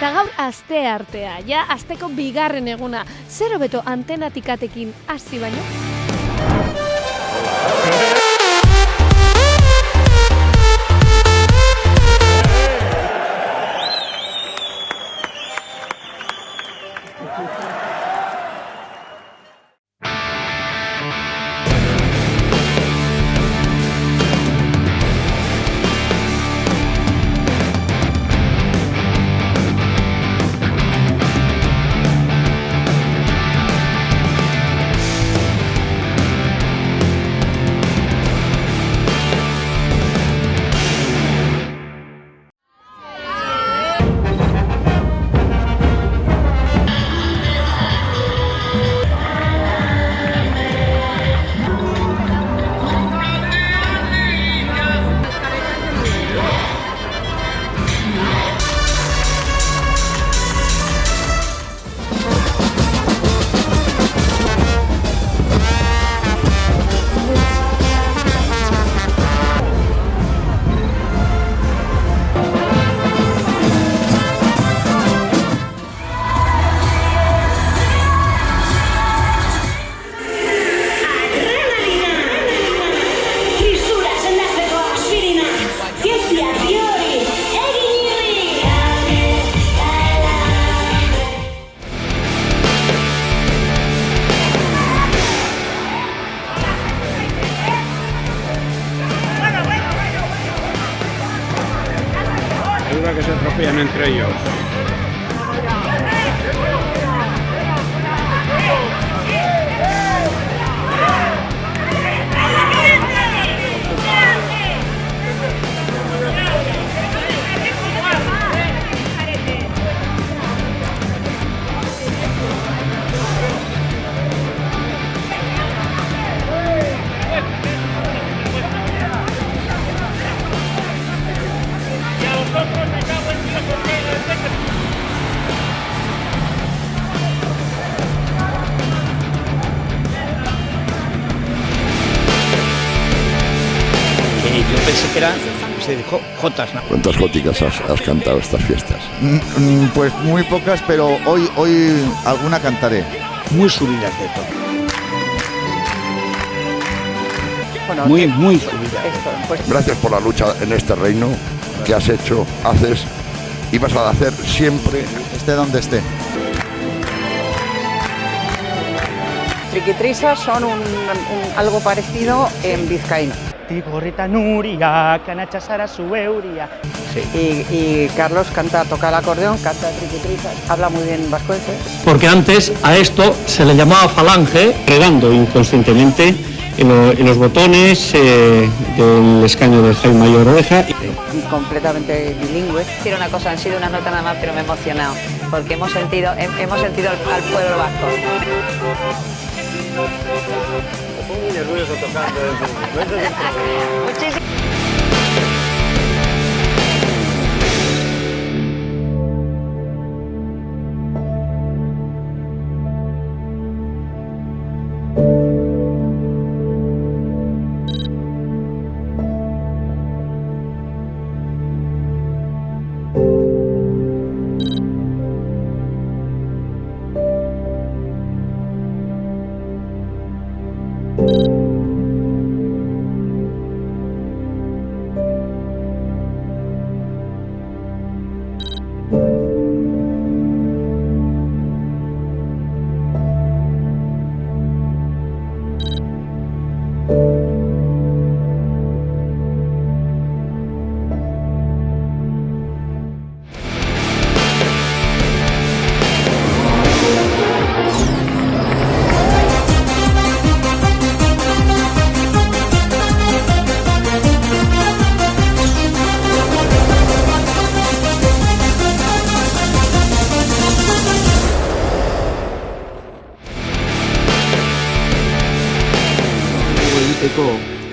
Eta gaur aste artea, ja asteko bigarren eguna. Zer hobeto antenatikatekin hasi baino? Que se atropellan entre ellos. Yo pensé que era, se dijo jotas, ¿no? ¿Cuántas góticas has cantado estas fiestas? Pues muy pocas, pero hoy alguna cantaré. Muy subidas de tono. Bueno, muy subidas. Gracias por la lucha en este reino que has hecho, haces y vas a hacer siempre. Esté donde esté. Triquitrisas son algo parecido en vizcaíno. Tigorrita Nuria, canacha Sara su euria. Sí. Y Carlos toca el acordeón, canta triquitrisas, habla muy bien vascuence. Porque antes a esto se le llamaba falange, redando inconscientemente en los botones del escaño del Jaime Mayor Oreja. Completamente bilingüe. Decir una cosa, han sido una nota nada más, pero me he emocionado, porque hemos sentido al pueblo vasco. Muy nervioso tocando. Muchísimo.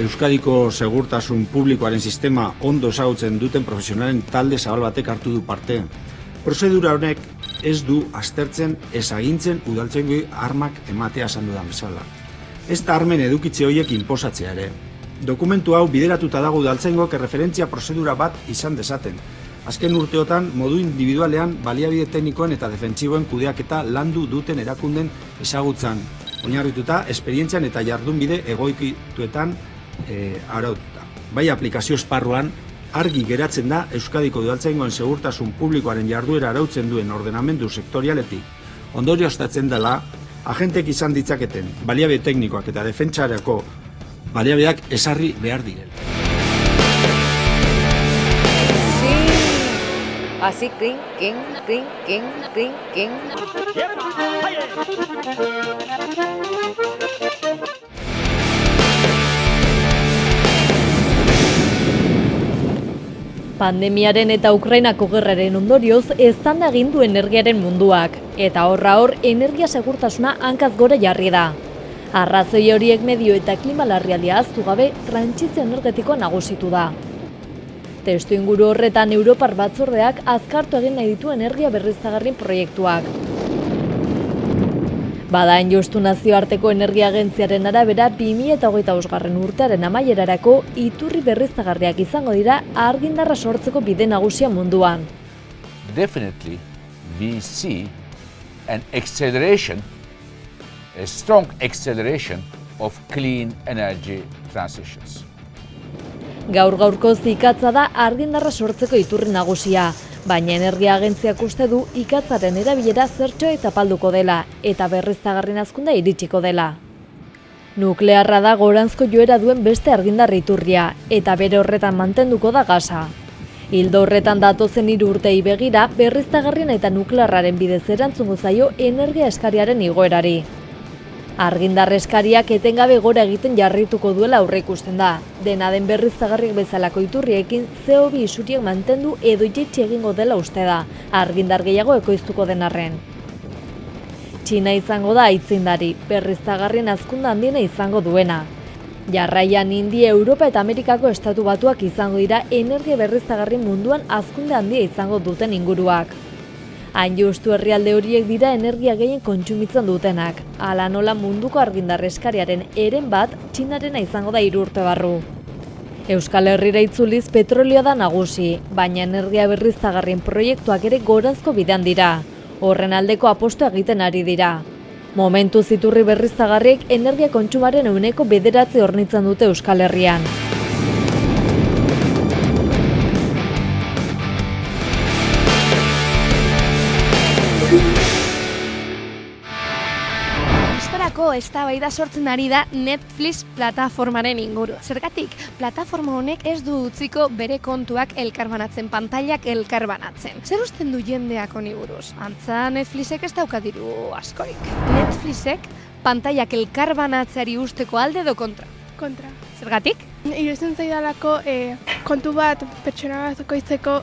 Euskadiko segurtasun publikoaren sistema ondo ezagutzen duten profesionalen talde zabal batek hartu du parte. Prozedura honek ez du aztertzen ez agintzen udaltzaingoei armak ematea esan dudan bezala. Ez da armen edukitze horiek inposatzea ere. Dokumentu hau bideratuta dago udaltzaingoak erreferentzia prozedura bat izan dezaten. Azken urteotan, modu individualean baliabide teknikoen eta defentsiboen kudeaketa landu duten erakunden ezagutzan, oinarrituta, esperientzian eta jardunbide egoikituetan araututa. Bai aplikazio esparruan, argi geratzen da Euskadiko udaltzaingoen segurtasun publikoaren jarduera arautzen duen ordenamendu sektorialetik. Ondorioztatzen dela, agentek izan ditzaketen baliabide teknikoak eta defentsarako baliabideak ezarri behar direla. Así, clink, clink, clink, clink, clink, clink. Pandemiaren eta Ukrainako gerraren ondorioz eztanda egin du energiaren munduak, eta horra hor energia segurtasuna hankaz gora jarri da. Arrazoi horiek medio eta klima larrialdia ahaztu gabe trantsizio energetikoa nagusitu da. Testu inguru horretan Europar Batzordeak azkartu egin nahi ditu energia berriztagarrien proiektuak. Badain justu nazioarteko energia agentziaren arabera 2025 urtearen amaierarako iturri berriztagarriak izango dira argindarra sortzeko bide nagusia munduan. Definitely we see an acceleration, a strong acceleration of clean energy transitions. Gaur-gaurko ikatza da argindarra sortzeko iturri nagusia, baina energia agentziak uste du ikatzaren erabilera zertxo eta palduko dela, eta berriztagarrien hazkundea iritsiko dela. Nuklearra da goranzko joera duen beste argindarra iturria, eta bere horretan mantenduko da gasa. Ildo horretan datozen 3 urtei begira, berriztagarrien eta nuklearraren bidez erantzungo zaio energia eskariaren igoerari. Argindar eskariak etengabe gora egiten jarrituko duela aurreikusten da. Dena den berriztagarriak bezalako iturriekin CO2 isuriak mantendu edo jaitsi egingo dela uste da, argindar gehiago ekoiztuko den arren. Txina izango da aitzindari, berriztagarrien hazkunda handiena izango duena. Jarraian India, Europa eta Amerikako estatu batuak izango dira energia berriztagarrien munduan hazkunde handia izango duten inguruak. Hain justu herrialde horiek dira energia gehien kontsumitzen dutenak. Hala nola munduko argindar eskariaren eren bat Txinarena izango da 3 urte barru. Euskal Herrira itzuliz petrolioa da nagusi, baina energia berriztagarrien proiektuak ere gorazko bidean dira. Horren aldeko apostua egiten ari dira. Momentuz iturri berriztagarriek energia kontsumaren 9% hornitzen dute Euskal Herrian. Eztabaida sortzen ari da Netflix plataformaren inguru. Zergatik, plataforma honek ez du utziko bere kontuak elkarbanatzen, pantailak elkarbanatzen. Zer usten du jendeak honi buruz? Antza Netflixek ez dauka diru askorik. Netflixek pantailak elkarbanatzeari usteko alde edo kontra? Kontra. Zergatik? Iruditzen zaidalako kontu bat pertsona bat koitzeko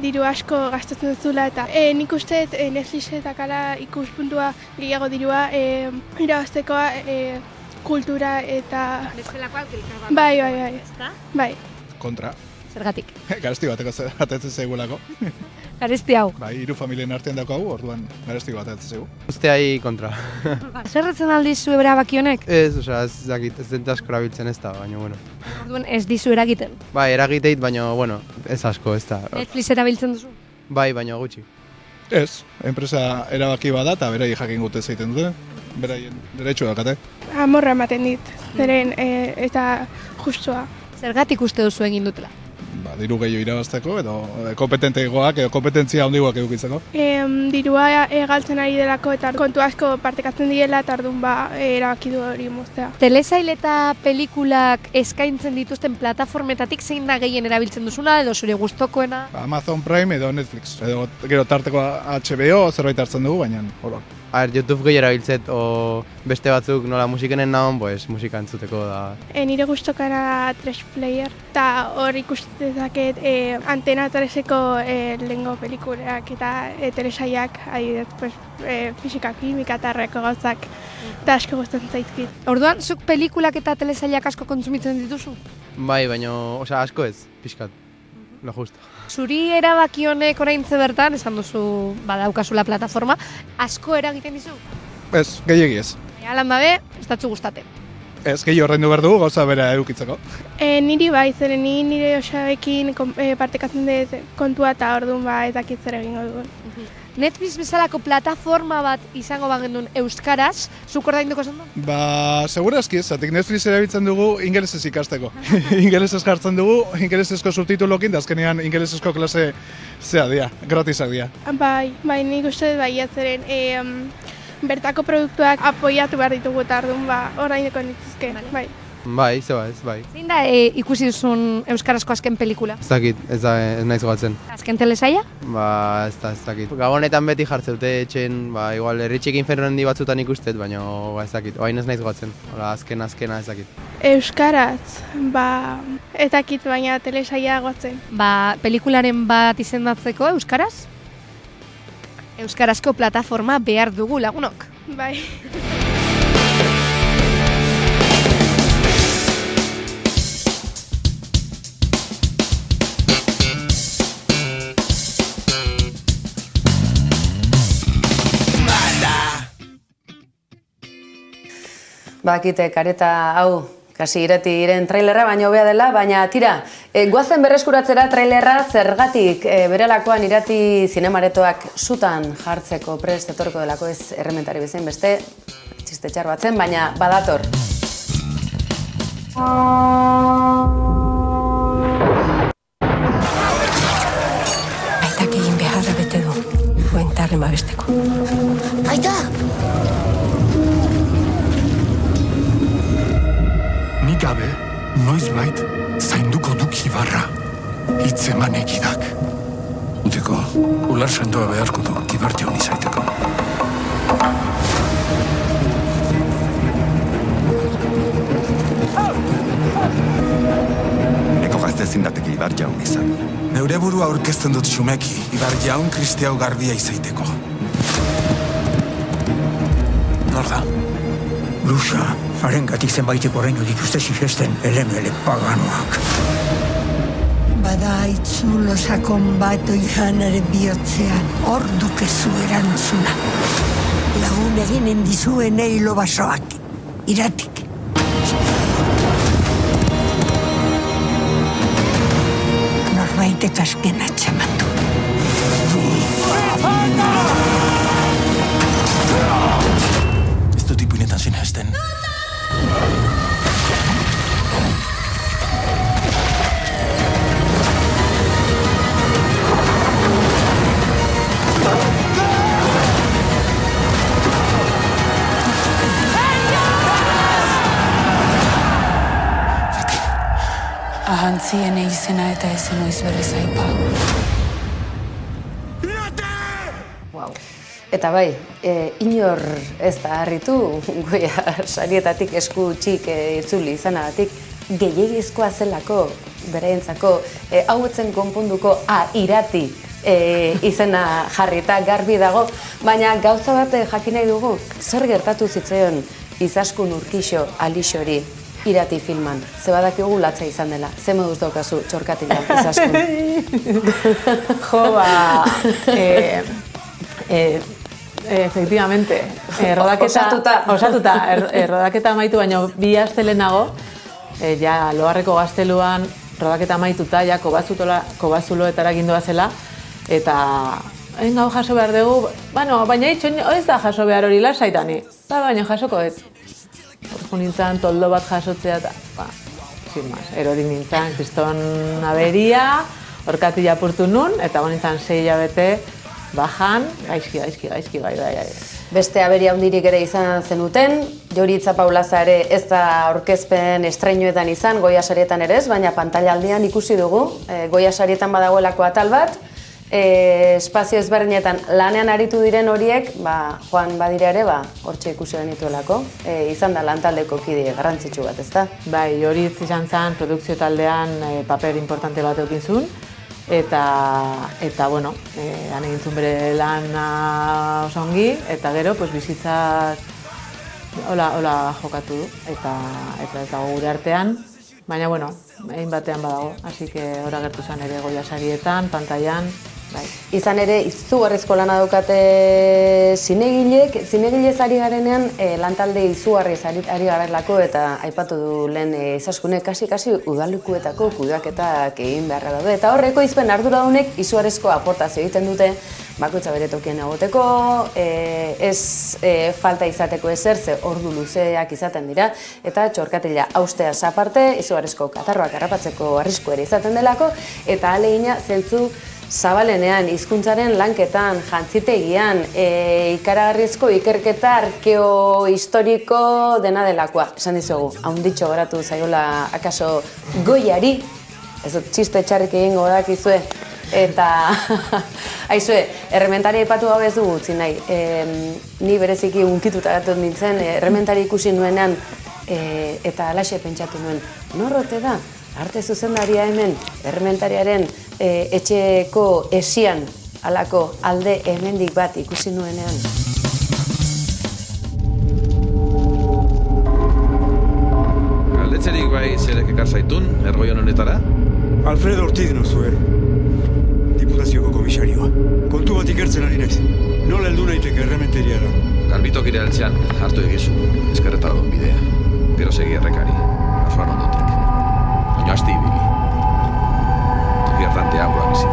diru asko gastatzen duzula eta nik uste Netflixetakala ikuspuntua gehiago dirua irabaztekoa kultura eta... Bezalakoak elkarbanatzen. Bai. Kontra. Zergatik? Garesti bateko atetzen zeigulako. Garesti hau? Bai, 3 familien artean daukagu, orduan garesti bat atetzen zeigu. Usteai kontra. Zerretzen aldizu erabaki honek? Ez, ez dakit, ez dent asko erabiltzen ez da, baina, bueno. Orduan ez dizu eragiten? Bai, eragiteit, baina, bueno, ez asko, ez da. Netflix erabiltzen duzu? Bai, baina gutxi. Ez, enpresa erabaki bada eta berai jakin gute zeiten dute, beraien derecho dakate. Amorra ematen dit, beren eta justua. Zergatik uste duzu egin dutela? Diru gehiago irabazteko edo kompetenteagoak edo kompetentzia handiagoak edukitzeko. Dirua galtzen ari delako eta kontu asko partekatzen direla eta orduan erabaki du hori moztea. Telesail eta pelikulak eskaintzen dituzten plataformetatik zein da gehien erabiltzen duzuna edo zure gustokoena? Amazon Prime edo Netflix, edo gero tarteko HBO zerbait hartzen dugu, baina hola. YouTube gehi erabiltzet, o beste batzuk nola musikenen nahon, pues musika entzuteko da. Nire gustokana da Trash Player, eta hor ikustezaket Antena 3eko lehengo pelikulak eta telesaiak, adibidez, fisika, kimika eta horreko gauzak, eta asko gustatzen zaizkit. Orduan, zuk pelikulak eta telesaiak asko kontsumitzen dituzu? Bai, baina, asko ez, pixkat, lo justo. Zuri erabaki honek oraintze bertan, esan duzu badaukazula plataforma, asko eragiten dizu? Ez, gehiegi ez. Alan dabe, ez datzu gustaten. Ez, gehi horrendu behar dugu gauza bera edukitzeko. Niri bai, zeren nire osabekin partekatzen dut kontua eta orduan ez dakit zer egingo dugun. Netflix bezalako plataforma bat izango bagendun euskaraz, zuk ordainduko zen du? Segurazki, zatik Netflix erabiltzen dugu ingelesez ikasteko. Ingelesez jartzen dugu, ingelesezko subtitulokin, da azkenean ingelesezko klase zea dira, gratisak dira. Bai, nik uste bai atzeren bertako produktuak apoiatu behar ditugu eta orduan ordainduko nituzke, bai. Bai, bai. Zein da ikusi duzun euskarazko azken pelikula? Ez dakit, ez naiz gogatzen. Azken telesaia? Ez dakit. Gabonetan beti jartzeute etxen, igual herritxek infernoendi batzutan ikustet, baina ez dakit, oain ez naiz gogatzen. Azkena ez dakit. Euskaraz, ez dakit, baina telesaia gogatzen. Pelikularen bat izendatzeko euskaraz? Euskarazko plataforma behar dugu lagunok. Bai. Bakite, kareta hau, kasi irati iren trailerra baino hobea dela, baina tira, goazen berreskuratzera trailerra zergatik berelakoan irati zinemaretoak sutan jartzeko prest etorko delako ez errementari bezain beste, txiste txar batzen, baina badator. Aitak egin beharra bete du, buentarren babesteko. Aita! Nik gabe, noizbait, zainduko duk Ibarra. Hitzeman egidak. Uteko, ular sendoa beharko du Ibar jaun izaiteko. Eko gazte zindateke Ibar jaun izan. Neure burua aurkezten dut xumeki, Ibar jaun kristiau garbia izaiteko. Nor da? Lusa, harengatik zenbaiteko oraino dituzte sigesten elemele paganoak. Bada itzulo sakon bat oihanaren bihotzean, hor dukezu erantzuna. Lagun eginen dizuen eilo basoak, iratik. Norbaitek azken atxamatu. Ez dut ipuinetan sinesten. Ahantzien izena eta ezen oiz berrez aipa. Eta bai, inor ez da harritu, goia sarietatik esku txik itzuli izanagatik, gehiagizkoa zelako, beraientzako, hauetzen konpunduko irati izena jarrita garbi dago, baina gauza bat jakin nahi dugu, zer gertatu zitzaion Izaskun Urkixo Alixori irati filman, ze badakigu latza izan dela, ze moduz daukazu txorkatila Izaskun? Efectivamente, osatuta, rodaketa amaitu, baina bi aste lehenago, ja Loharreko gazteluan rodaketa amaituta, ja kobazuloetara gindoa zela, eta gau jaso behar dugu, baina ez da jaso behar hori lasaitani, baina jasoko dut. Horko nintzen toldo bat jasotzea eta, sin más, erorik nintzen, kriston aberia, horkati japurtu nun, eta nintzen 6 hilabete, bajan, gaizki, bai. Beste aberia hundirik ere izan zenuten, Jori Itzapaulaza ere ez da aurkezpen estreinuetan izan, Goia sarietan ere ez, baina pantailaldian ikusi dugu, Goia sarietan badagoelako atal bat, espazio ezberdinetan lanean aritu diren horiek, joan badira ere, hortxe ikusi genituelako, izan da lantaldeko kide garrantzitsu bat, ezta? Bai, Jori izan zen, produkzio taldean paper importante bat eukin zuen, eta bueno, han egintzun bere lana oso ongi, eta gero, bizitzak hola jokatu du, eta ez dago gure artean, baina, bueno, egin batean badago, así que hor agertu zen ere Goia sarietan, pantailan, Izan ere, izugarrizko lana daukate zinegilez ari garenean, lantalde izugarriz ari garelako eta aipatu du lehen Izaskune kasi udalekuetako kudeaketak egin beharra daude. Eta horreko izpen arduradunek izugarrizko aportazio egiten dute, bakoitza bere tokien egoteko, ez falta izateko ezer, ze ordu luzeak izaten dira, eta txorkatila hausteaz aparte, izugarrizko katarroak harrapatzeko arrisku ere izaten delako, eta ahalegina zentzu zabalenean, hizkuntzaren lanketan, jantzitegian, ikaragarrizko ikerketa arkeohistoriko dena delakoa. Esan dizugu, haunditxo goratu zaiola akaso goiari, ez dut txiste txarrik egingo dakizue, eta aizue, errementari aipatu gabe ez dugu utzi nahi. Ni bereziki unkituta gatu nintzen, errementari ikusi nuenean eta alaxe pentsatu nuen. Norrote da, arte zuzendaria hemen, errementariaren etxeko esian halako alde hemendik bat ikusi nuenean. Galdetzerik bai zerek ekar zaitun, ergoion honetara? Alfredo Ortiz nozue, Diputazioko komisarioa. Kontu bat ikertzen ari naiz. Nola heldu naiteke errementeriara? Garbitokire altzean hartu egizu, eskerreta dut bidea. Gero segi errekari, asoan ondotik. Baina asti ibili. Toki hartantea burak bizi.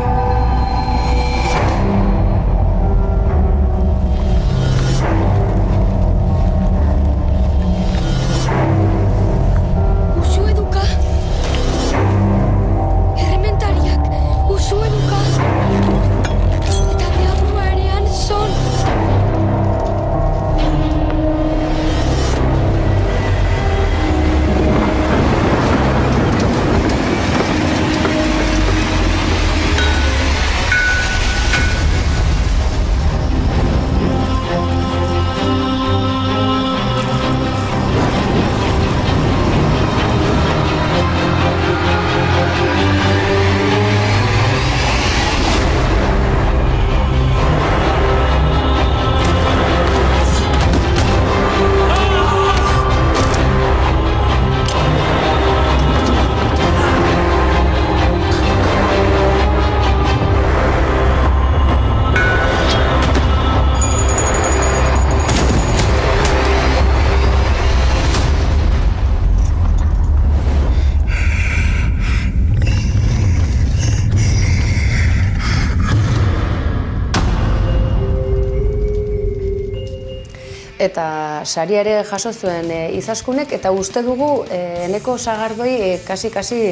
Eta saria ere jaso zuen Izaskunek, eta uste dugu Eneko Sagardoi kasi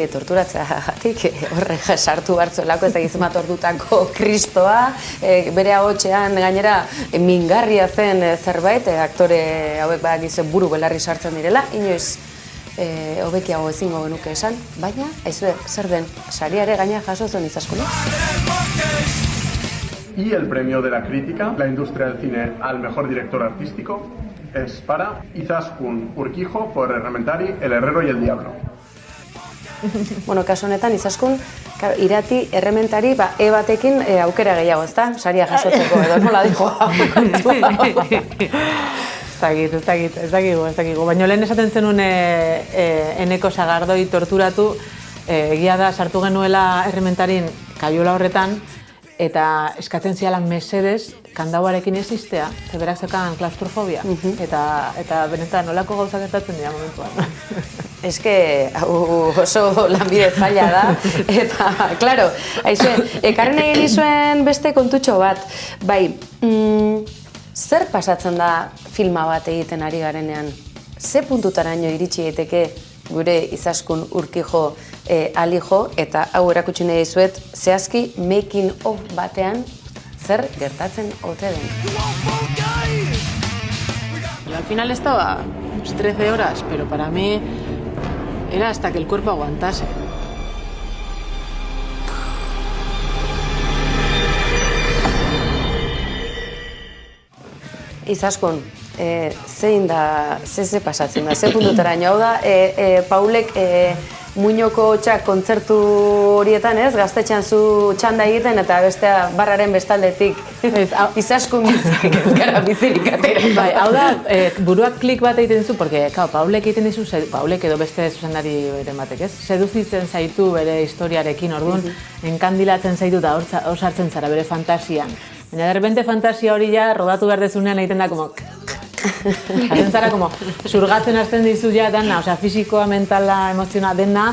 torturatzeagatik horre sartu hartzuelako, ez da gizemat ordutako kristoa, bere ahotsean gainera mingarria zen zerbait, aktore hauek badakizu buru belarri sartzen direla, inoiz hobekiago ezingo genuke esan, baina, aizue, zer den, saria ere gaina jaso zuen Izaskunek. Y el premio de la crítica, la industria del cine al mejor director artístico, es para Izaskun Urquijo por Errementari, El Herrero y el Diablo. Bueno, kasu honetan Izaskun, irati Errementari, batekin aukera gehiago, ezta? Saria jasotzeko, edo nola dijo? Ez dakigu. Baina lehen esaten zenun Eneko Sagardoi torturatu, egia da sartu genuela Errementarin kaiola horretan, eta eskatzen zialan mesedez kandauarekin ez iztea, zeberak zekan klaustrofobia, eta benetan nolako gauzak gertatzen dira momentuan. Eske, oso lanbide zaila da, eta, klaro, ekarren egin izuen beste kontutxo bat, bai, zer pasatzen da filma bat egiten ari garenean? Ze puntutaraino iritsi daiteke gure Izaskun Urquijo alijo, eta hau erakutsi nahi dizuet, zehazki making of batean zer gertatzen ote den. Al final estaba 13 horas, pero para mí era hasta que el cuerpo aguantase. Izaskun, zein da, ze pasatzen da, ze puntutaraino, hau da, Paulek Muñoko Hotsak kontzertu horietan, ez? Gaztetxean zu txanda egiten eta bestea barraren bestaldetik Izaskun bizirik ez gara bizirik atera. Bai, hau da, buruak klik bat egiten zu, porque, Paulek egiten dizu, Paulek edo beste zuzendari bere batek, ez? Seduzitzen zaitu bere historiarekin, orduan, enkandilatzen zaitu eta hor sartzen zara bere fantasian. Baina, de repente, fantasia hori ja, rodatu behar dezunean egiten da, como... Hazen zara, como, surgatzen hasten dizu ja dana, osea, fisikoa, mentala, emozioa dena,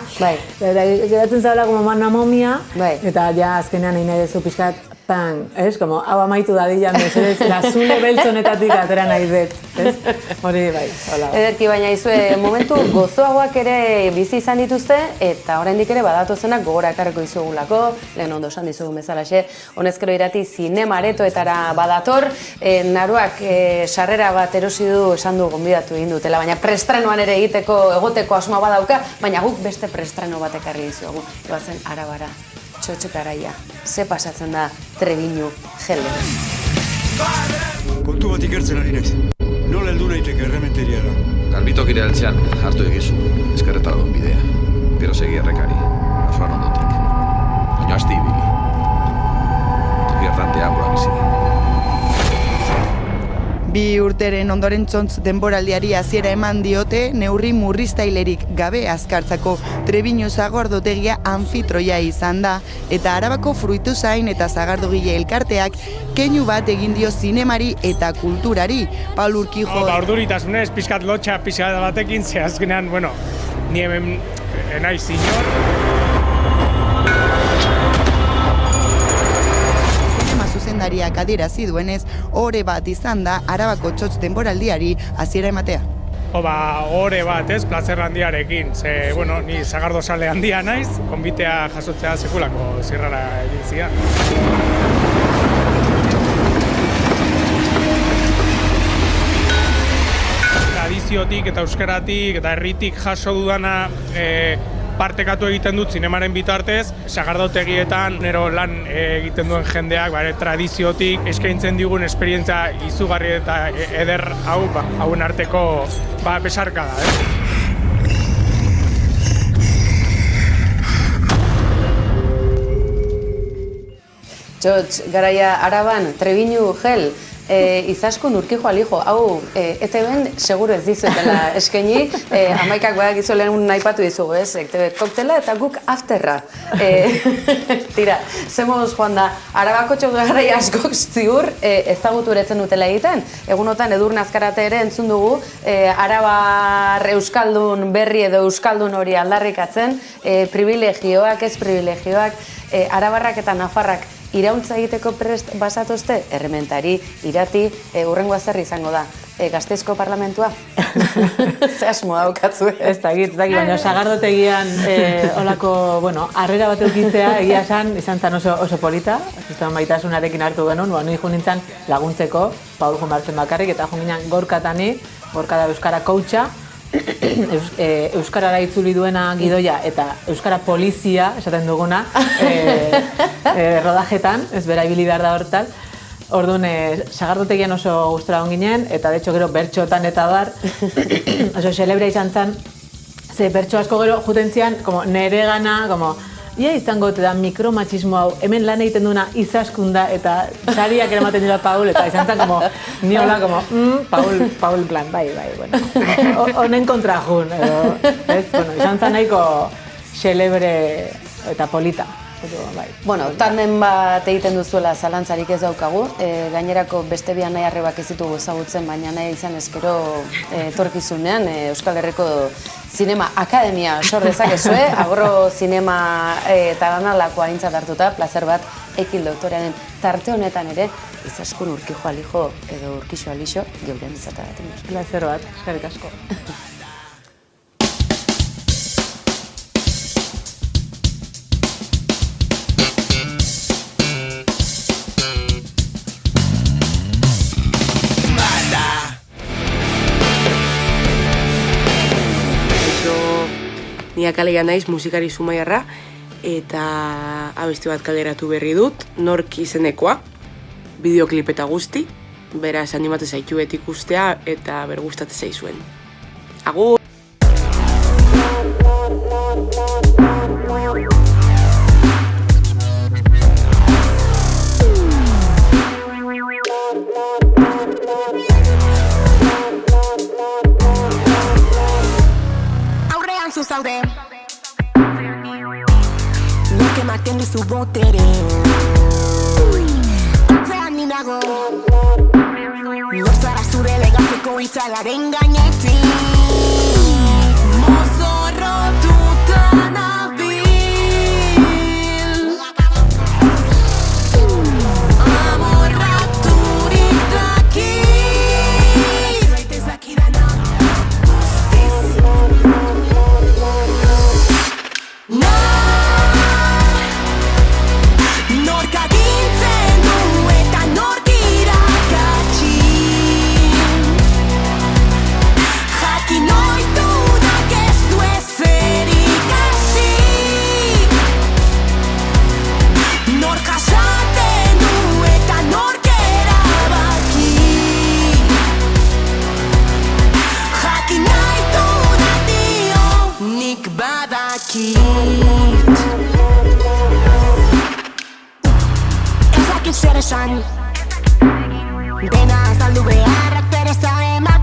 geratzen zara, como, mana momia, eta ja, azkenean nahi nahi dezu pixkat, pan, ez? Como, hau amaitu dadila, mesedez, lazule beltzonetatik atera nahi dut, ez? Hori, bai, hola. Ederki, baina izue, momentu gozoagoak ere bizi izan dituzte, eta oraindik ere badatozenak gogora ekarriko dizugulako, lehen ondo esan dizugun bezalaxe, honezkero irati zinema aretoetara badator, naruak sarrera bat erosi du esan du gonbidatu egin dutela, baina prestrenoan ere egoteko asmoa badauka, baina guk beste prestreno bat ekarri dizugu, goazen Arabara. Txotxo Garaia, ze pasatzen da Trebiñu Gele. Kontu bat ikertzen ari naiz. Nola heldu naiteke errementeriara? Garbitokire heltzean hartu egizu, eskerreta dagoen bidea. Gero segi errekari, osoan ondotik. Baina asti ibili. Toki errantean gura bizi. Bi urteren ondoren tzontz denboraldiari hasiera eman diote neurri murriztailerik gabe azkartzako. Trebiñu Sagardotegia anfitroia izan da eta Arabako Fruituzain eta Sagardogile elkarteak keinu bat egin dio zinemari eta kulturari. Paul Urkijo... Orduritasunez, pixkat lotxa pixkat batekin, ze azkenean, bueno, ni hemen naiz inor. Zuzendariak adierazi duenez, ore bat izan da Arabako txotx denboraldiari hasiera ematea. Ore bat, ez, plazer handiarekin. Ze, bueno, ni sagardozale handia naiz, konbitea jasotzea sekulako zirrara egin zidan. Tradiziotik eta euskaratik eta herritik jaso dudana partekatu egiten dut zinemaren bitartez, Sagardotegietan nero lan egiten duen jendeak tradiziotik eskaintzen digun esperientzia izugarri eta eder hau, hauen arteko besarka da. Txotx Garaia Araban, Trebiñu Gel, Izaskun Urkijo Alijo, hau ETB-en seguro ez dizuetela eskaini, amaikak badakizu lehen naipatu dizugu, ez? ETB koktela eta guk afterra. Tira, ze moduz joan da, Arabako Txotx Garaia askok ziur ezagutu eretzen dutela egiten. Egunotan Edurne Azkarate ere entzun dugu, Arabar euskaldun berri edo euskaldun hori aldarrikatzen, privilegioak, ez privilegioak, Arabarrak eta Nafarrak irauntza egiteko prest basatozte, errementari, irati, hurrengoa zer izango da, Gasteizko parlamentua? Ze asmo daukatzu? Ez dakit, baina Sagardotegian olako, harrera bat eukitzea, egia izan zen oso polita, zuztan baitasunarekin hartu genuen, ni jo nintzen laguntzeko, Paul Jumbartzen bakarrik, eta jo ginen Gorkatani, Gorka da Euskara coacha, Euskarara itzuli duena gidoia eta Euskara polizia, esaten duguna, rodajetan, ez bera ibili behar da horretan. Orduan, Sagardotegian oso gustora on ginen, eta de hecho gero bertxotan eta bar, oso xelebra izan zen, ze bertxo asko gero juten zian, nere gana, ia izango te da mikromachismo hau, hemen lan egiten duena Izaskunda eta sariak eramaten dira Paul, eta izan zen ni hola, Paul plan, bai, bueno. Honen kontra jun, edo, ez, izan zen nahiko xelebre eta polita. Bueno, tanden bat egiten duzuela zalantzarik ez daukagu, gainerako beste bi nahi arrebak ez ditugu ezagutzen, baina nahi izan ezkero etorkizunean Euskal Herriko Zinema Akademia sor dezakezue, Agro Zinema eta danalako aintzat hartuta, plazer bat Ekil doktorearen tarte honetan ere, Izaskun Urkijo Alijo edo Urkixo Alixo geurean izatagatik. Plazer bat, eskerrik asko. Ni Akaleia naiz musikari Zumaiarra eta abesti bat kaleratu berri dut, Nork izenekoa, bideoklip eta guzti, beraz animatu zaituet ikustea eta bergustatzen zaizuen. Agur! Nork ematen dizu botere Atzean ninago Nor zara zure legatzeko itzalaren gainetik Mozorrotuta nabil Amorraturik dakit Zerbait ez dakidana Nork agintzen du eta nork irakatsi Jakin ohitunak ez du ezer ikasi Nork jasaten du eta nork erabaki Jakin nahi dunak dio nik badakit Ez dakit zer esan Dena azaldu beharrak pereza eman